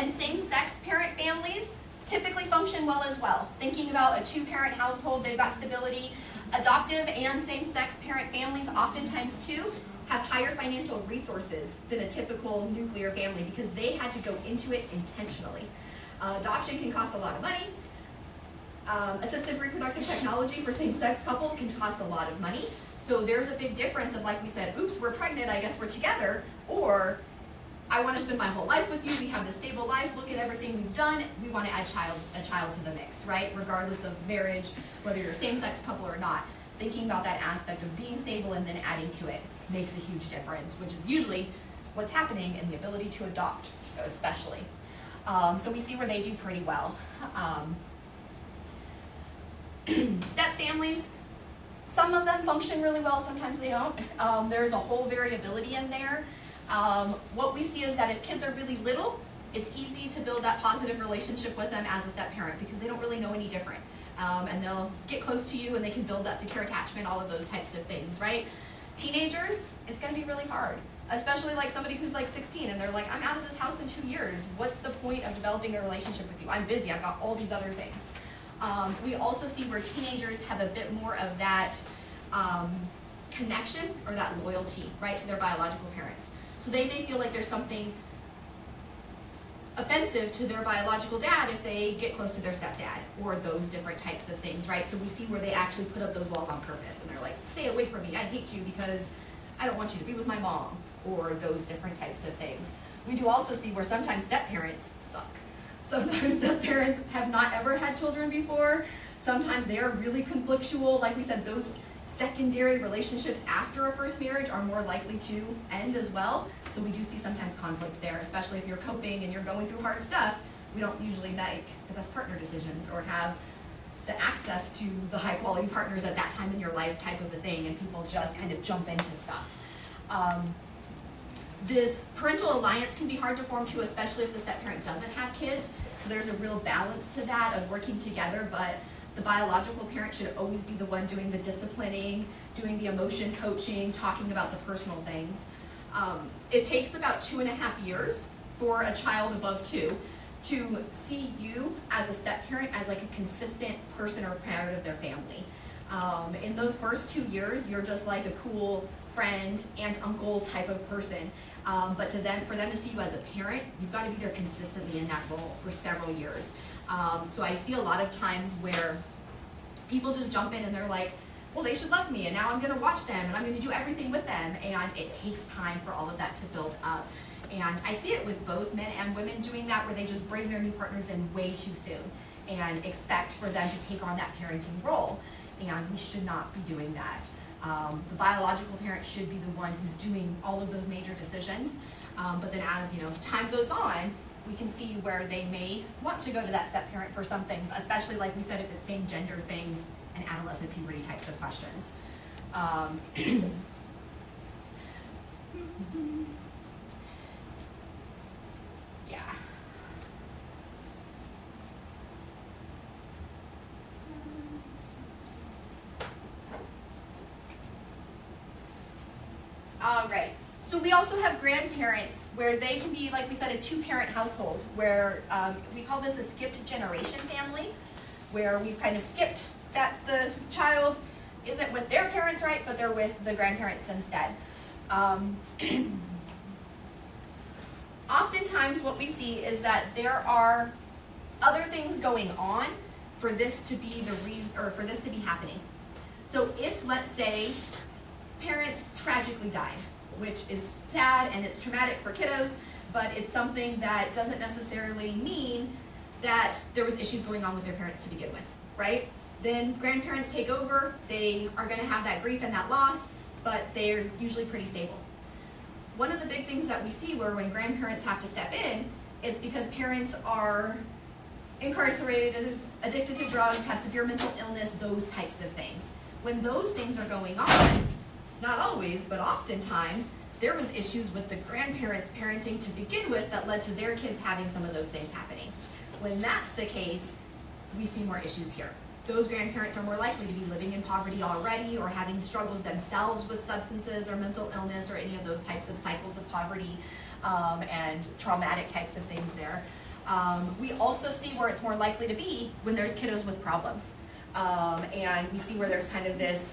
And same-sex parent families typically function well as well. Thinking about a two-parent household, they've got stability. Adoptive and same-sex parent families oftentimes too have higher financial resources than a typical nuclear family because they had to go into it intentionally. Adoption can cost a lot of money. Assistive reproductive technology for same-sex couples can cost a lot of money. So there's a big difference of, like we said, oops, we're pregnant, I guess we're together, or I want to spend my whole life with you, we have this stable life, look at everything we've done, we want to add a child to the mix, right? Regardless of marriage, whether you're a same-sex couple or not. Thinking about that aspect of being stable and then adding to it makes a huge difference, which is usually what's happening in the ability to adopt, especially. So we see where they do pretty well. Step families, some of them function really well, sometimes they don't. There's a whole variability in there. What we see is that if kids are really little, it's easy to build that positive relationship with them as a step parent because they don't really know any different. And they'll get close to you and they can build that secure attachment, all of those types of things, right? Teenagers, it's gonna be really hard, especially like somebody who's like 16 and they're like, I'm out of this house in 2 years. What's the point of developing a relationship with you? I'm busy, I've got all these other things. We also see where teenagers have a bit more of that connection or that loyalty, right, to their biological parents. So they may feel like there's something offensive to their biological dad if they get close to their stepdad or those different types of things, right? So we see where they actually put up those walls on purpose and they're like, stay away from me, I hate you because I don't want you to be with my mom, or those different types of things. We do also see where sometimes step parents suck. Sometimes step parents have not ever had children before. Sometimes they are really conflictual. Like we said, those secondary relationships after a first marriage are more likely to end as well. So we do see sometimes conflict there, especially if you're coping and you're going through hard stuff. We don't usually make the best partner decisions or have the access to the high quality partners at that time in your life type of a thing, and people just kind of jump into stuff. This parental alliance can be hard to form too, especially if the step parent doesn't have kids. So there's a real balance to that of working together, but the biological parent should always be the one doing the disciplining, doing the emotion coaching, talking about the personal things. It takes about 2.5 years for a child above 2 to see you as a step parent as like a consistent person or parent of their family. In those first 2 years, you're just like a cool friend, aunt, uncle type of person. But for them to see you as a parent, you've got to be there consistently in that role for several years. So I see a lot of times where people just jump in and they're like, well, they should love me, and now I'm going to watch them, and I'm going to do everything with them. And it takes time for all of that to build up. And I see it with both men and women doing that, where they just bring their new partners in way too soon and expect for them to take on that parenting role. And we should not be doing that. The biological parent should be the one who's doing all of those major decisions. But then as time goes on, we can see where they may want to go to that step parent for some things, especially like we said, if it's same gender things and adolescent puberty types of questions. Yeah. All right. So we also have grandparents where they can be, like we said, a 2-parent household where we call this a skipped generation family, where we've kind of skipped that the child isn't with their parents, right, but they're with the grandparents instead. Oftentimes what we see is that there are other things going on for this to be the reason, or for this to be happening. So if, let's say, parents tragically died, which is sad and it's traumatic for kiddos, but it's something that doesn't necessarily mean that there was issues going on with their parents to begin with, right? Then grandparents take over, they are gonna have that grief and that loss, but they're usually pretty stable. One of the big things that we see where when grandparents have to step in is because parents are incarcerated, addicted to drugs, have severe mental illness, those types of things. When those things are going on, not always, but oftentimes, there was issues with the grandparents' parenting to begin with that led to their kids having some of those things happening. When that's the case, we see more issues here. Those grandparents are more likely to be living in poverty already or having struggles themselves with substances or mental illness or any of those types of cycles of poverty and traumatic types of things there. We also see where it's more likely to be when there's kiddos with problems. And we see where there's kind of this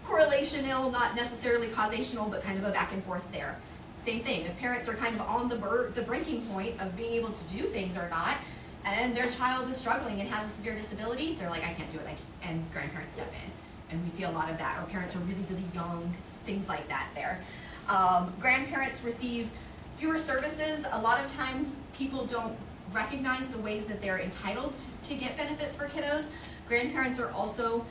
correlational, not necessarily causational, but kind of a back and forth there. Same thing, if parents are kind of on the breaking point of being able to do things or not, and their child is struggling and has a severe disability, they're like, I can't do it, and grandparents step in. And we see a lot of that. Our parents are really, really young, things like that there. Grandparents receive fewer services. A lot of times people don't recognize the ways that they're entitled to get benefits for kiddos. Grandparents are also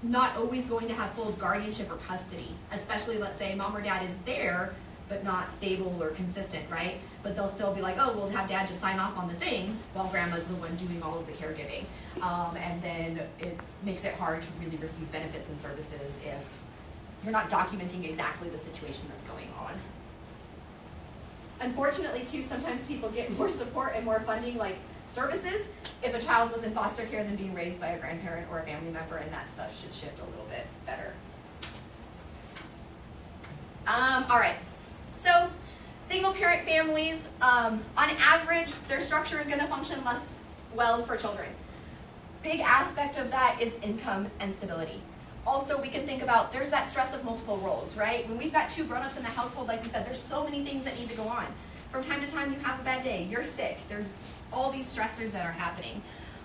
not always going to have full guardianship or custody, especially let's say mom or dad is there but not stable or consistent, right? But they'll still be like, oh, we'll have dad just sign off on the things while grandma's the one doing all of the caregiving. And then it makes it hard to really receive benefits and services if you're not documenting exactly the situation that's going on. Unfortunately, too, sometimes people get more support and more funding, like services, if a child was in foster care than being raised by a grandparent or a family member, and that stuff should shift a little bit better. All right, so single parent families, on average, their structure is going to function less well for children. Big aspect of that is income and stability. Also, we can think about, there's that stress of multiple roles, right? When we've got 2 grown-ups in the household, like we said, there's so many things that need to go on. From time to time, you have a bad day, you're sick, there's all these stressors that are happening.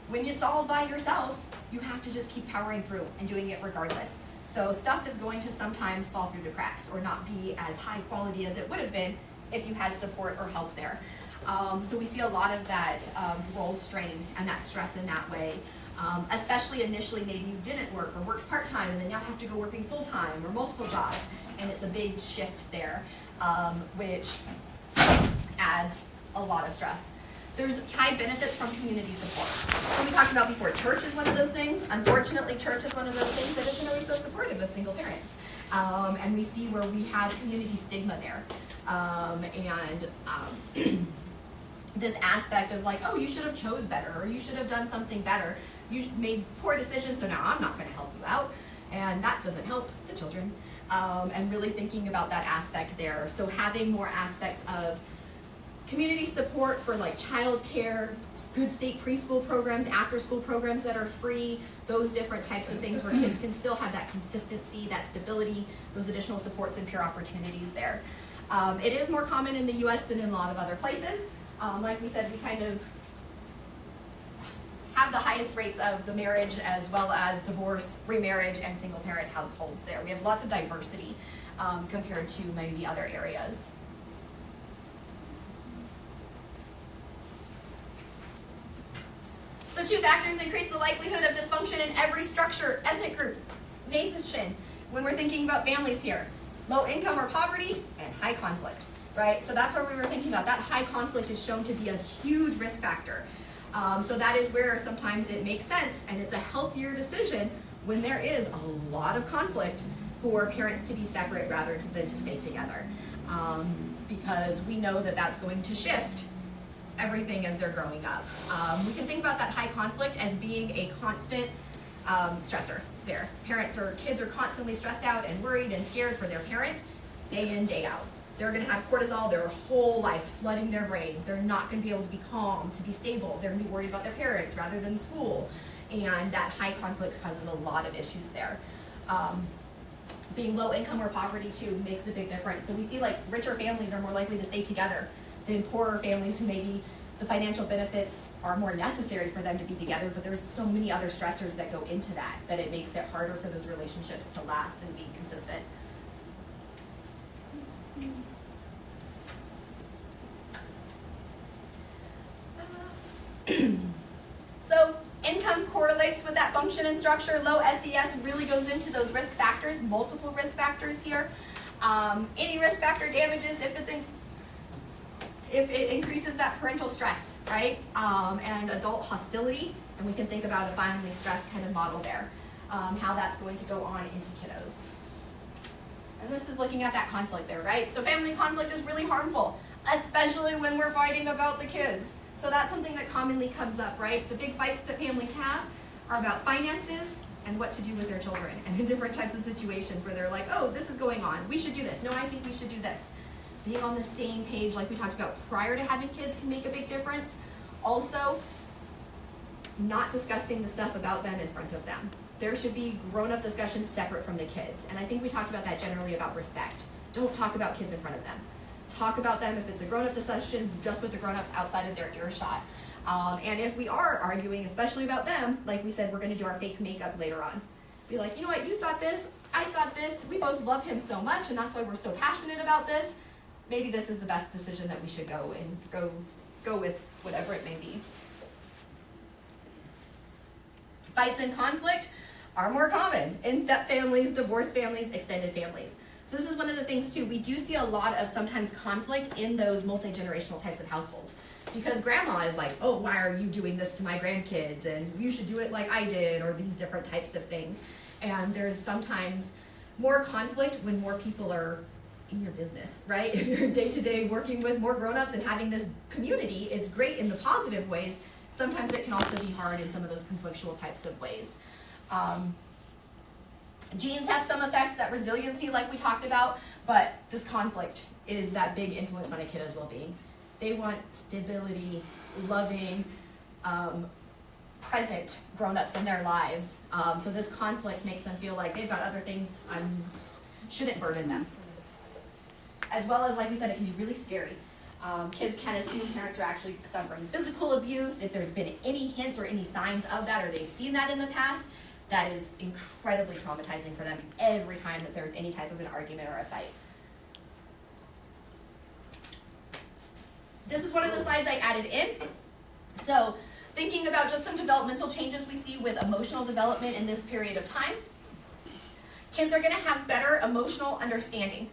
When it's all by yourself, you have to just keep powering through and doing it regardless. So stuff is going to sometimes fall through the cracks or not be as high quality as it would have been if you had support or help there. So we see a lot of that role strain and that stress in that way. Especially initially, maybe you didn't work or worked part-time and then now have to go working full-time or multiple jobs, and it's a big shift there, which adds a lot of stress. There's high benefits from community support. So we talked about before, church is one of those things. Unfortunately, church is one of those things that isn't always so supportive of single parents. And we see where we have community stigma there. This aspect of like, oh, you should have chose better, or you should have done something better. You made poor decisions, so now I'm not going to help you out. And that doesn't help the children. And really thinking about that aspect there. So having more aspects of community support for like childcare, good state preschool programs, after school programs that are free, those different types of things where kids can still have that consistency, that stability, those additional supports and peer opportunities there. It is more common in the US than in a lot of other places. Like we said, we kind of have the highest rates of the marriage as well as divorce, remarriage, and single parent households there. We have lots of diversity compared to maybe other areas. So 2 factors increase the likelihood of dysfunction in every structure, ethnic group, nation, when we're thinking about families here. Low income or poverty and high conflict, right? So that's what we were thinking about. That high conflict is shown to be a huge risk factor. So that is where sometimes it makes sense and it's a healthier decision when there is a lot of conflict for parents to be separate rather than to stay together. Because we know that that's going to shift everything as they're growing up. We can think about that high conflict as being a constant stressor there. Parents or kids are constantly stressed out and worried and scared for their parents day in, day out. They're going to have cortisol their whole life flooding their brain. They're not going to be able to be calm, to be stable. They're going to be worried about their parents rather than school. And that high conflict causes a lot of issues there. Being low income or poverty too makes a big difference. So we see like richer families are more likely to stay together than poorer families who maybe the financial benefits are more necessary for them to be together, but there's so many other stressors that go into that it makes it harder for those relationships to last and be consistent. So income correlates with that function and structure. Low SES really goes into those risk factors, multiple risk factors here. Any risk factor damages if it increases that parental stress, right? And adult hostility, and we can think about a family stress kind of model there, how that's going to go on into kiddos. And this is looking at that conflict there, right? So family conflict is really harmful, especially when we're fighting about the kids. So that's something that commonly comes up, right? The big fights that families have are about finances and what to do with their children, and in different types of situations where they're like, oh, this is going on, we should do this. No, I think we should do this. being on the same page like we talked about prior to having kids can make a big difference. Also, not discussing the stuff about them in front of them. There should be grown-up discussions separate from the kids. And I think we talked about that generally about respect. Don't talk about kids in front of them. Talk about them if it's a grown-up discussion, just with the grown-ups outside of their earshot. And if we are arguing, especially about them, like we said, we're going to do our fake makeup later on. Be like, you know what, you thought this, I thought this, we both love him so much, and that's why we're so passionate about this. Maybe this is the best decision that we should go with, whatever it may be. Fights and conflict are more common in step families, divorced families, extended families. So this is one of the things too, we do see a lot of sometimes conflict in those multi-generational types of households. Because grandma is like, oh, why are you doing this to my grandkids? And you should do it like I did, or these different types of things. And there's sometimes more conflict when more people are in your business, right? If you're day-to-day working with more grown-ups and having this community, it's great in the positive ways. Sometimes it can also be hard in some of those conflictual types of ways. Genes have some effect, that resiliency like we talked about, but this conflict is that big influence on a kid's well-being. They want stability, loving, present grown-ups in their lives. So this conflict makes them feel like they've got other things shouldn't burden them. As well as, like we said, it can be really scary. Kids can assume parents are actually suffering physical abuse. If there's been any hints or any signs of that, or they've seen that in the past, that is incredibly traumatizing for them every time that there's any type of an argument or a fight. This is one of the slides I added in. So thinking about just some developmental changes we see with emotional development in this period of time. Kids are going to have better emotional understanding.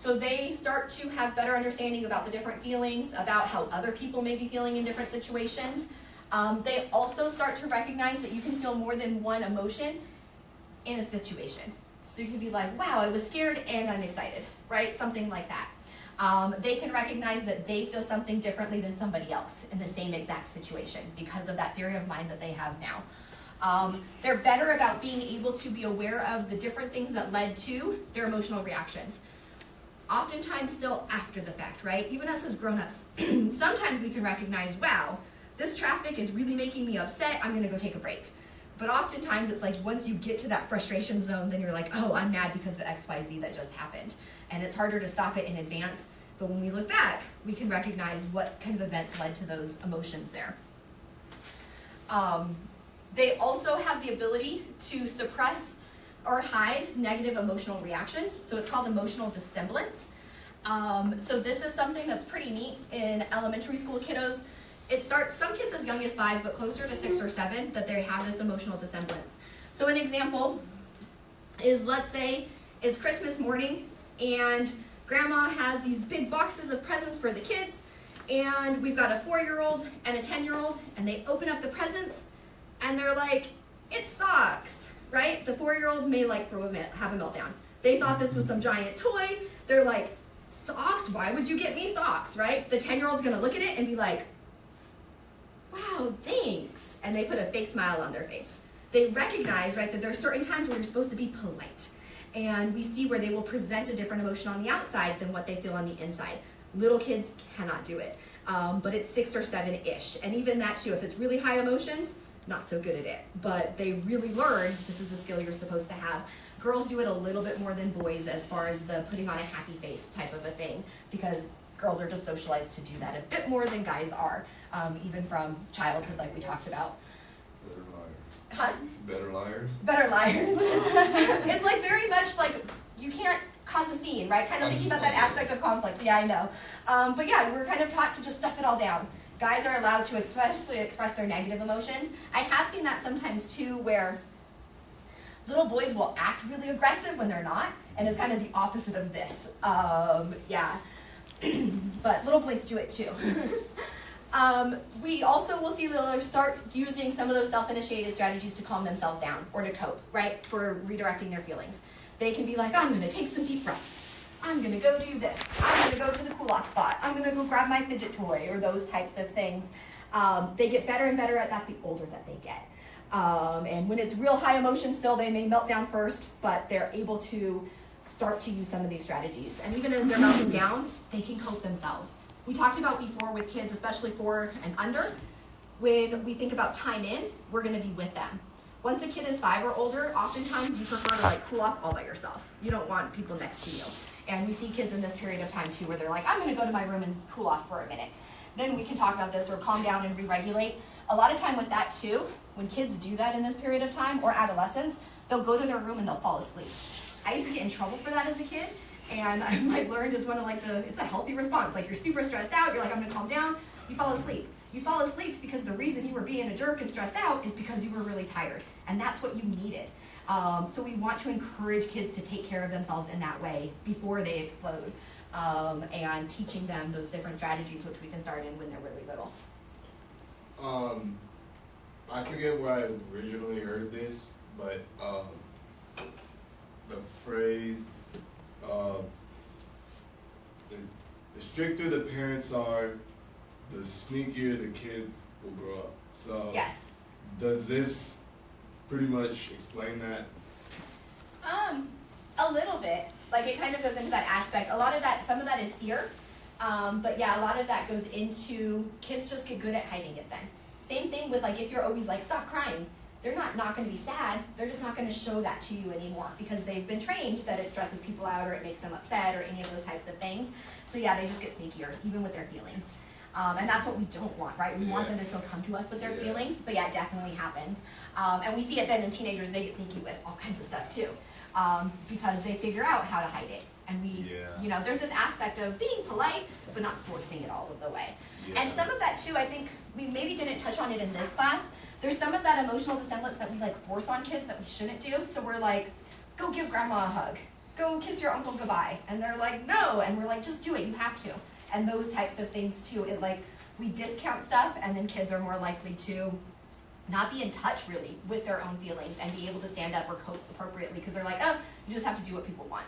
So they start to have better understanding about the different feelings, about how other people may be feeling in different situations. They also start to recognize that you can feel more than one emotion in a situation. So you can be like, wow, I was scared and I'm excited, right? Something like that. They can recognize that they feel something differently than somebody else in the same exact situation because of that theory of mind that they have now. They're better about being able to be aware of the different things that led to their emotional reactions. Oftentimes still after the fact, right? Even us as grown-ups, sometimes we can recognize, wow, this traffic is really making me upset, I'm gonna go take a break. But oftentimes it's like once you get to that frustration zone, then you're like, oh, I'm mad because of XYZ that just happened. And it's harder to stop it in advance, but when we look back, we can recognize what kind of events led to those emotions there. They also have the ability to suppress or hide negative emotional reactions. So it's called emotional dissemblance. So this is something that's pretty neat in elementary school kiddos. It starts, some kids as young as 5, but closer to 6 or 7, that they have this emotional dissemblance. So an example is, let's say it's Christmas morning and grandma has these big boxes of presents for the kids, and we've got a 4-year-old and a 10-year-old, and they open up the presents and they're like, it's socks. Right? The 4-year-old may like have a meltdown. They thought this was some giant toy. They're like, socks? Why would you get me socks? Right? The 10-year-old's gonna look at it and be like, wow, thanks. And they put a fake smile on their face. They recognize, right, that there are certain times where you're supposed to be polite. And we see where they will present a different emotion on the outside than what they feel on the inside. Little kids cannot do it. But it's 6 or 7-ish. And even that too, if it's really high emotions, not so good at it, but they really learn this is a skill you're supposed to have. Girls do it a little bit more than boys as far as the putting on a happy face type of a thing, because girls are just socialized to do that a bit more than guys are, even from childhood like we talked about. Better liars. Huh? Better liars? Better liars. It's like very much like you can't cause a scene, right? Kind of thinking about that aspect of conflict. Yeah, I know. But yeah, we're kind of taught to just stuff it all down. Guys are allowed to especially express their negative emotions. I have seen that sometimes too, where little boys will act really aggressive when they're not, and it's kind of the opposite of this. Yeah, but little boys do it too. We also will see that they'll start using some of those self-initiated strategies to calm themselves down or to cope, right, for redirecting their feelings. They can be like, I'm going to take some deep breaths. I'm going to go do this. I'm going to go to the cool-off spot. I'm going to go grab my fidget toy, or those types of things. They get better and better at that the older that they get. And when it's real high emotion still, they may melt down first, but they're able to start to use some of these strategies. And even as they're melting down, they can cope themselves. We talked about before with kids, especially 4 and under, when we think about time in, we're gonna be with them. Once a kid is 5 or older, oftentimes you prefer to like cool off all by yourself. You don't want people next to you. And we see kids in this period of time too, where they're like, I'm gonna go to my room and cool off for a minute. Then we can talk about this or calm down and re-regulate. A lot of time with that too, when kids do that in this period of time, or adolescents, they'll go to their room and they'll fall asleep. I used to get in trouble for that as a kid, and I like learned it's one of like it's a healthy response. Like you're super stressed out, you're like, I'm gonna calm down, you fall asleep. You fall asleep because the reason you were being a jerk and stressed out is because you were really tired, and that's what you needed. So we want to encourage kids to take care of themselves in that way before they explode, and teaching them those different strategies, which we can start in when they're really little. I forget where I originally heard this, but the phrase, the stricter the parents are, the sneakier the kids will grow up. So Yes. does this pretty much explain that? A little bit. Like it kind of goes into that aspect. A lot of that, some of that is fear. But yeah, a lot of that goes into kids just get good at hiding it then. Same thing with like if you're always like, stop crying. They're not going to be sad. They're just not going to show that to you anymore because they've been trained that it stresses people out or it makes them upset or any of those types of things. So yeah, they just get sneakier, even with their feelings. And that's what we don't want, right? We want them to still come to us with their feelings, but yeah, it definitely happens. And we see it then in teenagers, they get sneaky with all kinds of stuff too, because they figure out how to hide it. And we, you know, there's this aspect of being polite, but not forcing it all of the way. And some of that too, I think we maybe didn't touch on it in this class. There's some of that emotional dissemblance that we like force on kids that we shouldn't do. So we're like, go give grandma a hug. Go kiss your uncle goodbye. And they're like, no. And we're like, just do it, you have to. And those types of things too. It like, we discount stuff and then kids are more likely to not be in touch really with their own feelings and be able to stand up or cope appropriately because they're like, oh, you just have to do what people want.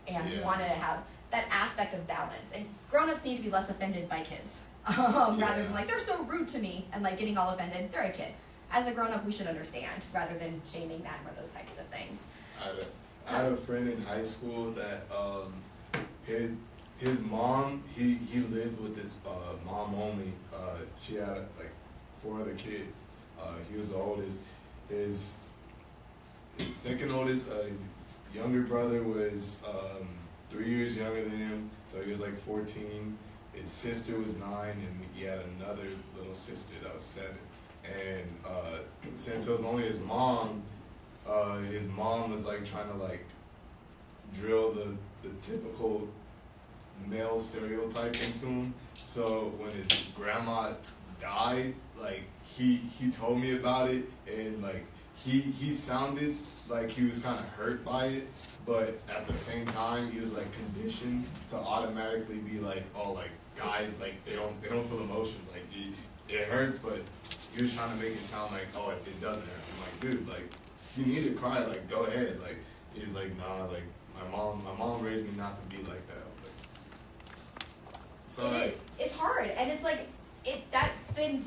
And we want to have that aspect of balance. And grown-ups need to be less offended by kids. Rather than like, they're so rude to me and like getting all offended. They're a kid. As a grown-up, we should understand rather than shaming them or those types of things. I had a friend in high school that his mom, he lived with his mom only. She had like 4 other kids. He was the oldest. His second oldest, his younger brother was 3 years younger than him, so he was like 14. His sister was 9, and he had another little sister that was 7. And since it was only his mom was like trying to like drill the typical male stereotype into him. So when his grandma died, like he told me about it, and like he sounded like he was kind of hurt by it, but at the same time he was like conditioned to automatically be like, oh, like guys, like they don't feel emotions, like it hurts, but he was trying to make it sound like, oh, it doesn't hurt. I'm like, dude, like if you need to cry, like go ahead. Like he's like, nah, like my mom raised me not to be like that. So it is. It's hard, and it's like that then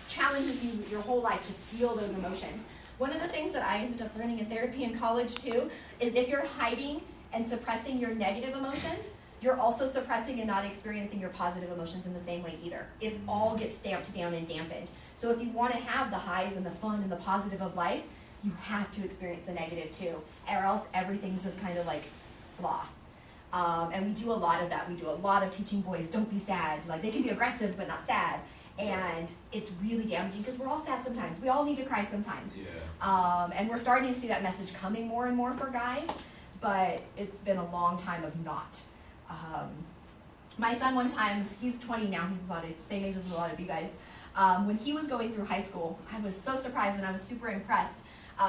challenges you your whole life to feel those emotions. One of the things that I ended up learning in therapy in college too is if you're hiding and suppressing your negative emotions, you're also suppressing and not experiencing your positive emotions in the same way either. It all gets stamped down and dampened. So if you want to have the highs and the fun and the positive of life, you have to experience the negative too, or else everything's just kind of like blah. And we do a lot of that. We do a lot of teaching boys, don't be sad. Like they can be aggressive but not sad. And it's really damaging because we're all sad sometimes. We all need to cry sometimes. And we're starting to see that message coming more and more for guys, but it's been a long time of not. My son one time, he's 20 now, he's about the same age as a lot of you guys. When he was going through high school, I was so surprised and I was super impressed.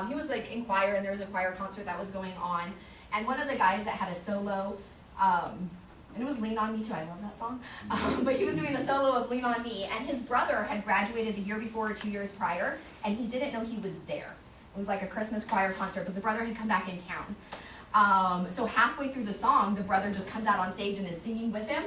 He was like in choir, and there was a choir concert that was going on. And one of the guys that had a solo, and it was Lean On Me too, I love that song. But he was doing a solo of Lean On Me, and his brother had graduated the year before or 2 years prior, and he didn't know he was there. It was like a Christmas choir concert, but the brother had come back in town. So halfway through the song, the brother just comes out on stage and is singing with him,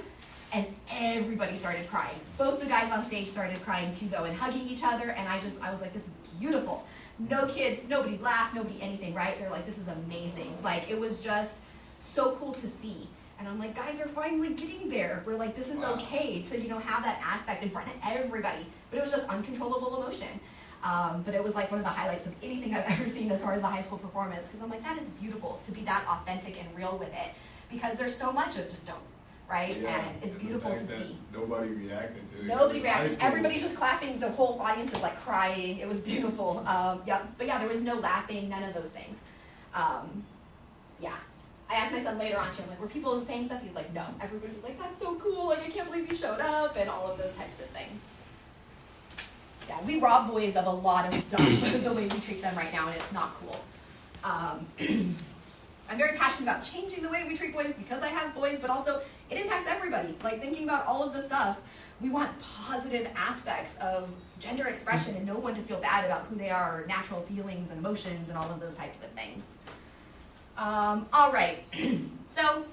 and everybody started crying. Both the guys on stage started crying too, though, and hugging each other, and I was like, this is beautiful. No kids, nobody laughed, nobody anything, right? They're like, this is amazing. Like, it was just so cool to see. And I'm like, guys are finally getting there. We're like, this is okay to, have that aspect in front of everybody. But it was just uncontrollable emotion. But it was like one of the highlights of anything I've ever seen as far as a high school performance, because I'm like, that is beautiful to be that authentic and real with it, because there's so much of just don't, right? Yeah, and it's the beautiful fact to that see. Nobody reacted to it. Nobody It was high reacted. school. Everybody's just clapping. The whole audience is like crying. It was beautiful. Yeah, but yeah, there was no laughing, none of those things. Yeah. I asked my son later on, I'm like, were people saying stuff? He's like, no. Everybody was like, that's so cool. Like, I can't believe you showed up, and all of those types of things. Yeah, we rob boys of a lot of stuff the way we treat them right now, and it's not cool. I'm very passionate about changing the way we treat boys because I have boys, but also it impacts everybody. Like, thinking about all of the stuff, we want positive aspects of gender expression and no one to feel bad about who they are, natural feelings and emotions and all of those types of things. All right, so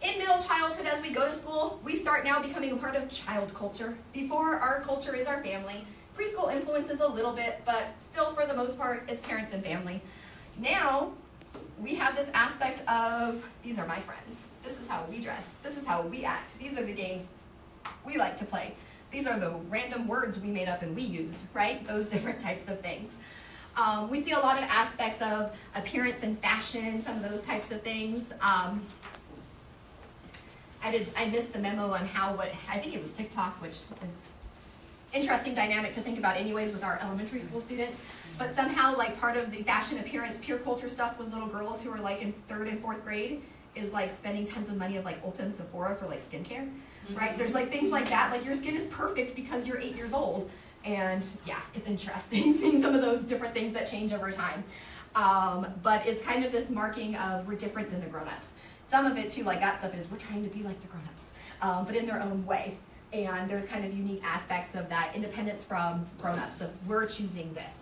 in middle childhood, as we go to school, we start now becoming a part of child culture. Before, our culture is our family. Preschool influences a little bit, but still for the most part, it's parents and family. Now, we have this aspect of, these are my friends. This is how we dress. This is how we act. These are the games we like to play. These are the random words we made up and we use, right? Those different types of things. We see a lot of aspects of appearance and fashion, some of those types of things. I missed the memo on I think it was TikTok, which is interesting dynamic to think about anyways with our elementary school students. But somehow, like, part of the fashion, appearance, peer culture stuff with little girls who are like in 3rd and 4th grade is like spending tons of money of like Ulta and Sephora for like skincare, right? There's like things like that, like your skin is perfect because you're 8 years old. And yeah, it's interesting seeing some of those different things that change over time. But it's kind of this marking of we're different than the grown-ups. Some of it too, like that stuff, is we're trying to be like the grown-ups, but in their own way. And there's kind of unique aspects of that independence from grown-ups, of we're choosing this.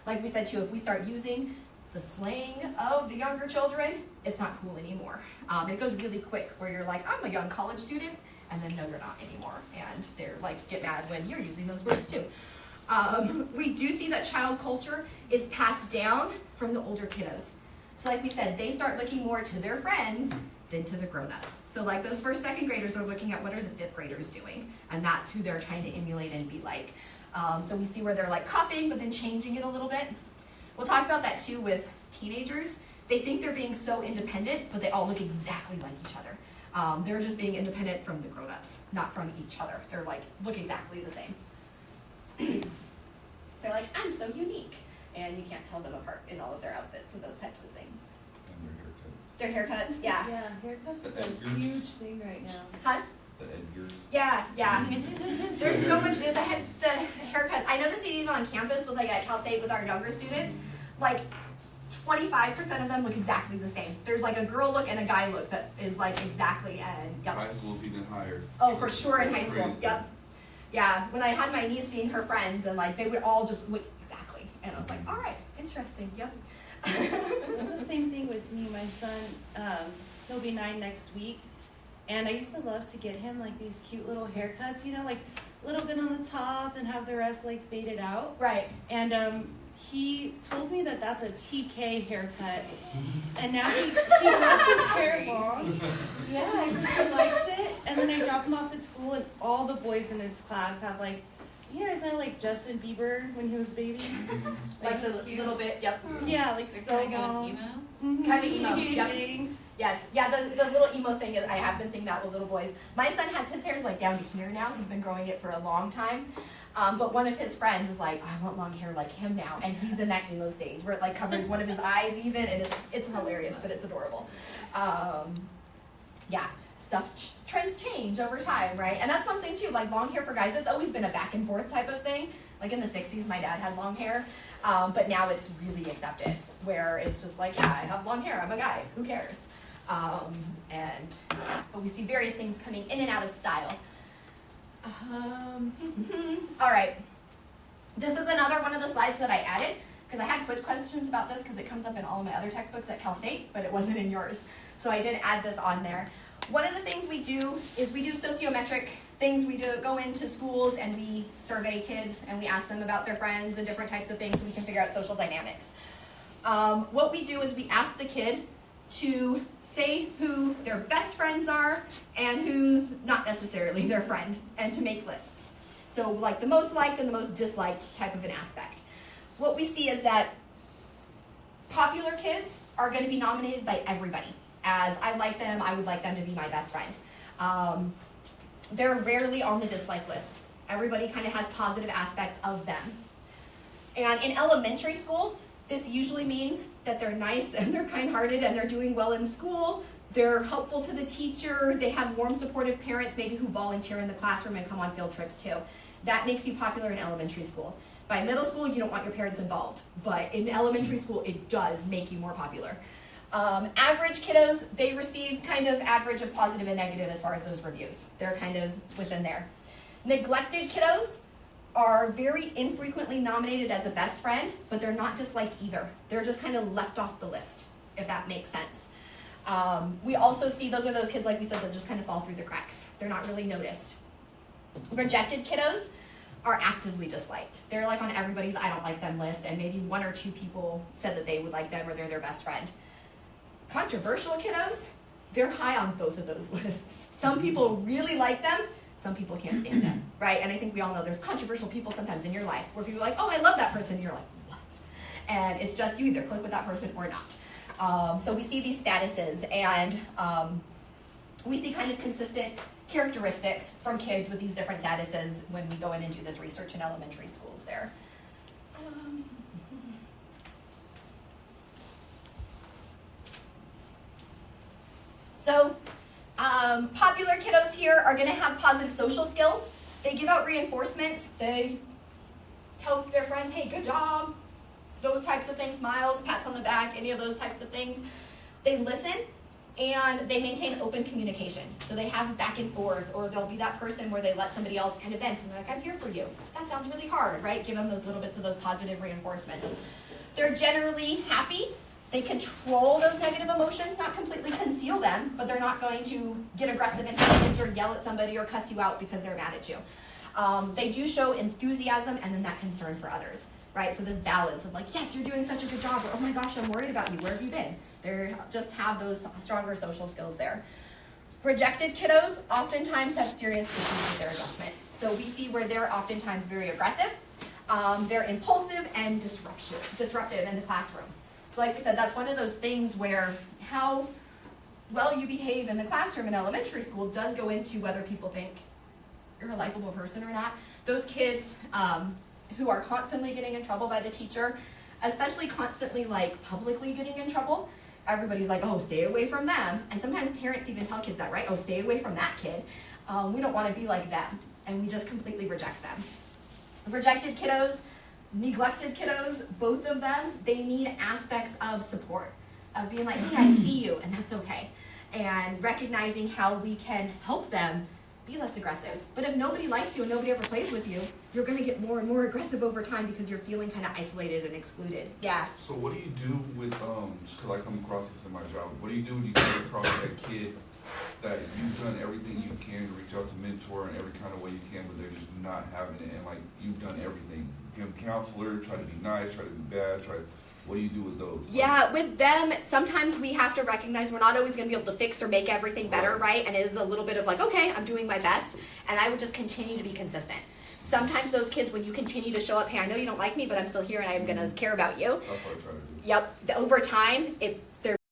Like we said too, if we start using the slang of the younger children, it's not cool anymore. It goes really quick where you're like, I'm a young college student, and then no, you're not anymore. And they're like, get mad when you're using those words too. We do see that child culture is passed down from the older kiddos. So like we said, they start looking more to their friends than to the grown-ups. So like those 1st, 2nd graders are looking at what are the 5th graders doing, and that's who they're trying to emulate and be like. So we see where they're like copying, but then changing it a little bit. We'll talk about that too with teenagers. They think they're being so independent, but they all look exactly like each other. They're just being independent from the grown-ups, not from each other. They're like, look exactly the same. They're like, I'm so unique. And you can't tell them apart in all of their outfits and those types of things. And Their haircuts, yeah. Yeah, haircuts The is a Edgars. huge thing right now. Huh? The Edgars. Yeah. There's so much, the haircuts. I noticed it even on campus with like at Cal State with our younger students. Like 25% of them look exactly the same. There's like a girl look and a guy look that is like exactly, and yep. High school's even higher. Oh, for sure in high school, Crazy. yep. Yeah, when I had my niece seeing her friends and like they would all just look exactly. And I was like, all right, interesting, yep. It's the same thing with me. My son, he'll be 9 next week. And I used to love to get him like these cute little haircuts, like a little bit on the top and have the rest like faded out. Right. And he told me that that's a TK haircut. And now he lets his hair long. Yeah, he likes it. And then I drop him off at school and all the boys in his class have like, is that like Justin Bieber when he was a baby? Like the little bit, yep. Yeah, like They're so kind of long. going emo. Kind of emo, yep. Thanks. Yes, yeah, the little emo thing, I have been seeing that with little boys. My son has his hair's like down to here now. He's been growing it for a long time. But one of his friends is like, I want long hair like him now. And he's in that emo stage where it like covers one of his eyes even. And it's hilarious, but it's adorable. Yeah, trends change over time, right? And that's one thing too, like long hair for guys, it's always been a back and forth type of thing. Like in the 60s, my dad had long hair. But now it's really accepted where it's just like, yeah, I have long hair. I'm a guy. Who cares? But we see various things coming in and out of style. All right. This is another one of the slides that I added because I had quick questions about this because it comes up in all of my other textbooks at Cal State, but it wasn't in yours. So I did add this on there. One of the things we do is we do sociometric things. We go into schools and we survey kids and we ask them about their friends and different types of things so we can figure out social dynamics. What we do is we ask the kid to say who their best friends are and who's not necessarily their friend, and to make lists. So like the most liked and the most disliked type of an aspect. What we see is that popular kids are going to be nominated by everybody as I like them, I would like them to be my best friend. They're rarely on the dislike list. Everybody kind of has positive aspects of them. And in elementary school, this usually means that they're nice and they're kind-hearted and they're doing well in school. They're helpful to the teacher. They have warm, supportive parents, maybe who volunteer in the classroom and come on field trips too. That makes you popular in elementary school. By middle school, you don't want your parents involved, but in elementary school, it does make you more popular. Average kiddos, they receive kind of average of positive and negative as far as those reviews. They're kind of within there. Neglected kiddos are very infrequently nominated as a best friend, but they're not disliked either. They're just kind of left off the list, if that makes sense. We also see those are those kids, like we said, that just kind of fall through the cracks. They're not really noticed. Rejected kiddos are actively disliked. They're like on everybody's I don't like them list, and maybe 1 or 2 people said that they would like them or they're their best friend. Controversial kiddos, they're high on both of those lists. Some people really like them, some people can't stand them, right? And I think we all know there's controversial people sometimes in your life where people are like, oh, I love that person, and you're like, what? And it's just you either click with that person or not. So we see these statuses, and we see kind of consistent characteristics from kids with these different statuses when we go in and do this research in elementary schools there. So popular kiddos here are going to have positive social skills. They give out reinforcements. They tell their friends, hey, good job. Those types of things, smiles, pats on the back, any of those types of things. They listen, and they maintain open communication. So they have back and forth, or they'll be that person where they let somebody else kind of vent, and they're like, I'm here for you. That sounds really hard, right? Give them those little bits of those positive reinforcements. They're generally happy. They control those negative emotions, not completely conceal them, but they're not going to get aggressive in hands or yell at somebody or cuss you out because they're mad at you. They do show enthusiasm and then that concern for others, right? So this balance of like, yes, you're doing such a good job, or oh my gosh, I'm worried about you. Where have you been? They just have those stronger social skills there. Rejected kiddos oftentimes have serious issues with their adjustment. So we see where they're oftentimes very aggressive. They're impulsive and disruptive in the classroom. So like we said, that's one of those things where how well you behave in the classroom in elementary school does go into whether people think you're a likable person or not. Those kids who are constantly getting in trouble by the teacher, especially constantly like publicly getting in trouble, everybody's like, oh, stay away from them. And sometimes parents even tell kids that, right? Oh, stay away from that kid. We don't want to be like them. And we just completely reject them. Rejected kiddos, neglected kiddos, both of them, they need aspects of support, of being like, hey, I see you, and that's okay. And recognizing how we can help them be less aggressive. But if nobody likes you and nobody ever plays with you, you're going to get more and more aggressive over time because you're feeling kind of isolated and excluded. Yeah. So what do you do with, just because I come across this in my job, what do you do when you come across that kid that you've done everything you can to reach out to mentor in every kind of way you can, but they're just not having it, and like you've done everything, give them counselor, try to be nice, try to be bad, what do you do with those? Yeah, with them, sometimes we have to recognize we're not always going to be able to fix or make everything better, right? And it is a little bit of like, okay, I'm doing my best, and I would just continue to be consistent. Sometimes those kids, when you continue to show up, hey, I know you don't like me, but I'm still here and I'm going to care about you. That's what I try to do. Yep. Over time, they're